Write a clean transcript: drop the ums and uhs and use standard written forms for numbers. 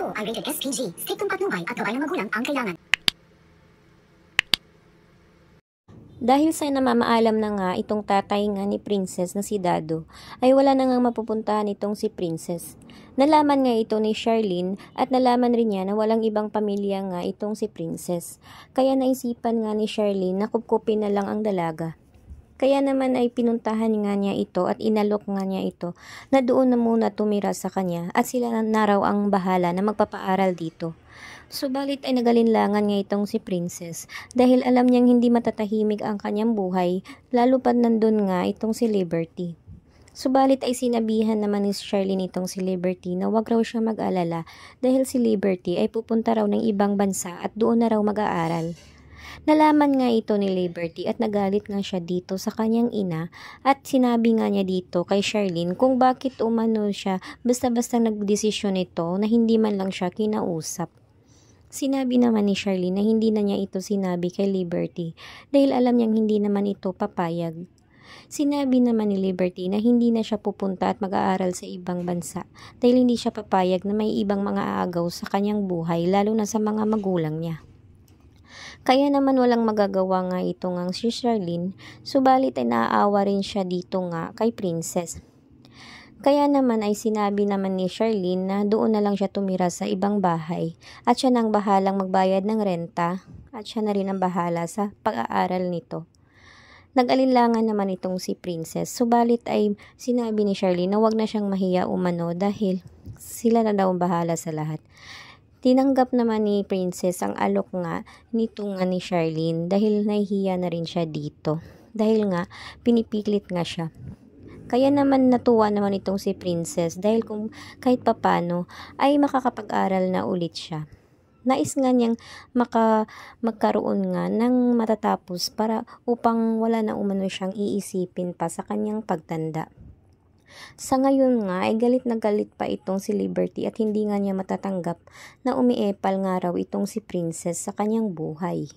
Ito ay rated SPG. Striktong patnubay at gabay ng magulang ang kailangan. Dahil sa namamaalam na nga itong tatay nga ni Princess na si Dado, ay wala na nga mapupuntahan itong si Princess. Nalaman nga ito ni Charlene at nalaman rin niya na walang ibang pamilya nga itong si Princess. Kaya naisipan nga ni Charlene na kupkupin na lang ang dalaga. Kaya naman ay pinuntahan nga niya ito at inalok nga niya ito na doon na muna tumira sa kanya at sila na raw ang bahala na magpapaaral dito. Subalit ay nagalinlangan nga itong si Princess dahil alam niyang hindi matatahimik ang kanyang buhay lalo pa nandun nga itong si Liberty. Subalit ay sinabihan naman ni Charlene itong si Liberty na wag raw siya mag-alala dahil si Liberty ay pupunta raw ng ibang bansa at doon na raw mag-aaral. Nalaman nga ito ni Liberty at nagalit nga siya dito sa kanyang ina at sinabi nga niya dito kay Charlene kung bakit umano siya basta-basta nagdesisyon ito na hindi man lang siya kinausap. Sinabi naman ni Charlene na hindi na niya ito sinabi kay Liberty dahil alam niyang hindi naman ito papayag. Sinabi naman ni Liberty na hindi na siya pupunta at mag-aaral sa ibang bansa dahil hindi siya papayag na may ibang mga aagaw sa kanyang buhay lalo na sa mga magulang niya. Kaya naman walang magagawa nga ito ngang si Charlene, subalit ay naaawa rin siya dito nga kay Princess. Kaya naman ay sinabi naman ni Charlene na doon na lang siya tumira sa ibang bahay at siya nang bahalang magbayad ng renta at siya na rin ang bahala sa pag-aaral nito. Nag-alinlangan naman itong si Princess, subalit ay sinabi ni Charlene na wag na siyang mahiya umano dahil sila na daw ang bahala sa lahat. Tinanggap naman ni Princess ang alok nga nito nga ni Charlene dahil nahihiya na rin siya dito. Dahil nga pinipilit nga siya. Kaya naman natuwa naman itong si Princess dahil kung kahit papano ay makakapag-aral na ulit siya. Nais nga niyang magkaroon nga ng matatapos para upang wala na umano siyang iisipin pa sa kanyang pagtanda. Sa ngayon nga ay galit na galit pa itong si Liberty at hindi nga niya matatanggap na umiepal nga raw itong si Princess sa kanyang buhay.